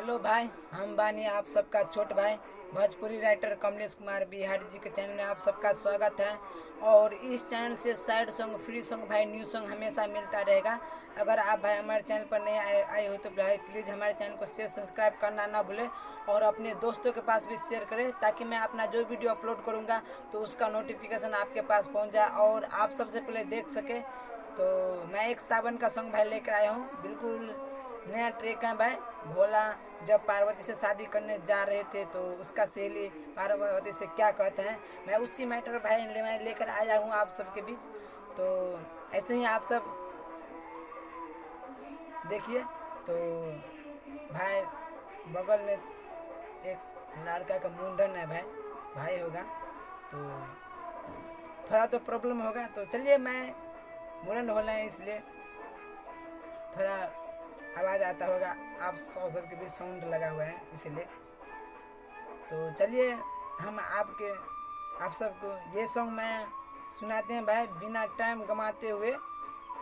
Hello भाई, हम बानी आप सबका छोट भाई भोजपुरी राइटर कमलेश कुमार बिहारी जी के चैनल में आप सबका स्वागत है। और इस चैनल से सैड सॉन्ग, फ्री सॉन्ग भाई, न्यू सॉन्ग हमेशा मिलता रहेगा। अगर आप भाई हमारे चैनल पर नए आए हो तो भाई प्लीज़ हमारे चैनल को शेयर सब्सक्राइब करना ना भूलें और अपने दोस्तों के पास भी शेयर करें ताकि मैं अपना जो वीडियो अपलोड करूँगा तो उसका नोटिफिकेशन आपके पास पहुँच जाए और आप सबसे पहले देख सके। तो मैं एक सावन का सॉन्ग भाई लेकर आया हूँ, बिल्कुल नया ट्रैक है भाई। भोला जब पार्वती से शादी करने जा रहे थे तो उसका सहेली पार्वती से क्या कहते हैं, मैं उसी मैटर भाई मैं लेकर आया हूँ आप सबके बीच। तो ऐसे ही आप सब देखिए। तो भाई बगल में एक लड़का का मुंडन है भाई, भाई होगा तो थोड़ा तो प्रॉब्लम होगा। तो चलिए, मैं मुंडन होना है इसलिए थोड़ा आवाज़ आता होगा, आप सब के बीच साउंड लगा हुआ है इसलिए। तो चलिए हम आप सबको ये सॉन्ग मैं सुनाते हैं भाई बिना टाइम गंवाते हुए।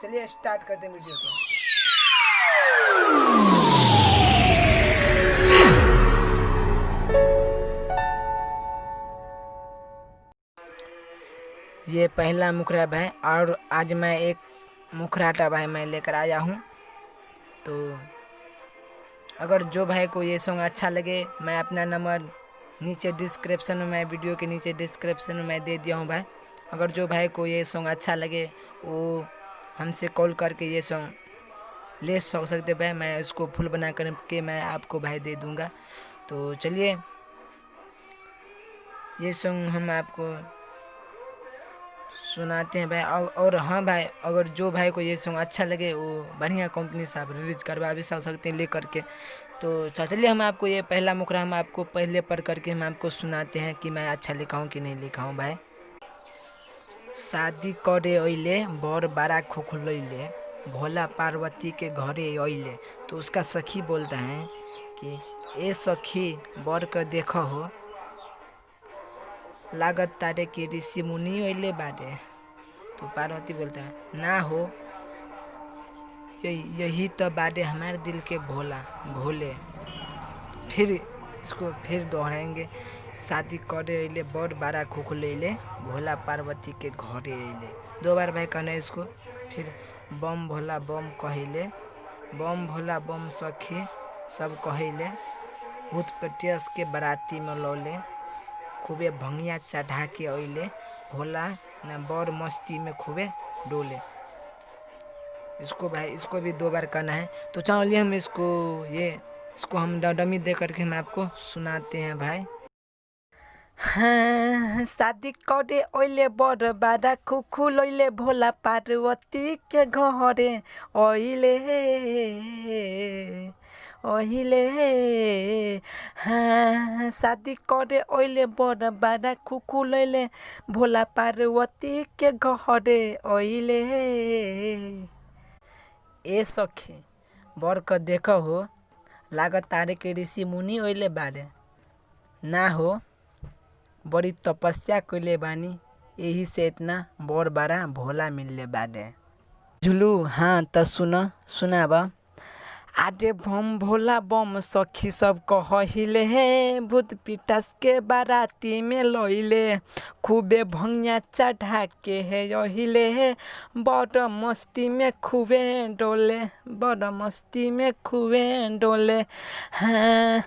चलिए स्टार्ट करते हैं वीडियो को। ये पहला मुखड़ा भाई, और आज मैं एक मुखराटा भाई मैं लेकर आया हूँ। तो अगर जो भाई को ये सॉन्ग अच्छा लगे, मैं अपना नंबर नीचे डिस्क्रिप्शन में, मैं वीडियो के नीचे डिस्क्रिप्शन में मैं दे दिया हूँ भाई। अगर जो भाई को ये सॉन्ग अच्छा लगे वो हमसे कॉल करके ये सॉन्ग ले सकते भाई। मैं इसको फुल बना कर के मैं आपको भाई दे दूँगा। तो चलिए ये सॉन्ग हम आपको सुनाते हैं भाई। और हाँ भाई, अगर जो भाई को ये सॉन्ग अच्छा लगे वो बढ़िया कंपनी से आप रिलीज करवा भी सकते हैं ले करके। तो चलिए हम आपको ये पहला मुखड़ा हम आपको पहले पढ़ करके हम आपको सुनाते हैं कि मैं अच्छा लिखा हूँ कि नहीं लिखा हूँ भाई। शादी करे अइले बर बड़ा खोखलैले, भोला पार्वती के घरे अइले। तो उसका सखी बोलता है कि ए सखी बर के देख हो, लागत तारे के ऋषि मुनि अइले बारे। तो पार्वती बोलता है ना हो, यही तो बारे हमारे दिल के भोला भोले। फिर इसको फिर दोहराएंगे। शादी करे अइले बड़ बड़ा खोखलैले, भोला पार्वती के घरे अइले। दो बार भाई कहना है इसको। फिर बम भोला बम कहिले, बम भोला बम सखी सब कहिले, भूत पेटियस के बराती में लौले, खूबे भंगिया चढ़ा के अइले, भोला न बड़ मस्ती में खूबे डोले। इसको भाई इसको भी दो बार करना है। तो चलिए हम इसको हम डमी दे करके हम आपको सुनाते हैं भाई। हाँ, शादी करे ओइले बड़ बाड़ा खुखुलैले, भोला पार्वती के घरे ओइले ओहिले। हाँ, शादी करे ओइले बड़ बाड़ा खुखुलैले, भोला पार्वती के घरे ओइले। ए सखी बर क देख हो, लागत तारे के ऋषि मुनि ओइले बारे। ना हो, बड़ी तपस्या कइले बानी, यही से इतना बड़ बड़ा भोला मिलले बारे। झुलू हाँ त सुनाब। आडे बम भोला बम सखी सब कहिले हे, भूत पिटास के बाराती में लइले, खूबे भंगिया चढ़ा के है यहिले हे, बड़ मस्ती में खूबे डोले, बड़ मस्ती में खूबे डोले। हाँ,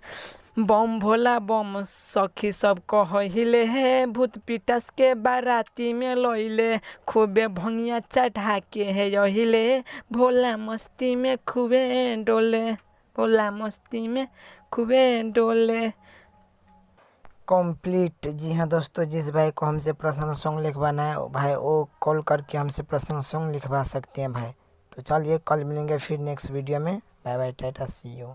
बम भोला बम सखी सब कहिले हे, भूत पिटास के बाराती में लइले, खूबे भंगिया चढ़ा के है यहिले, भोला मस्ती में खूबे डोले, भोला मस्ती में खूबे डोले। कंप्लीट। जी हाँ दोस्तों, जिस भाई को हमसे पर्सनल सॉन्ग लिखवाना है भाई वो कॉल करके हमसे पर्सनल सॉन्ग लिखवा सकते हैं भाई। तो चलिए कल मिलेंगे फिर नेक्स्ट वीडियो में। Bye bye, tata, see you.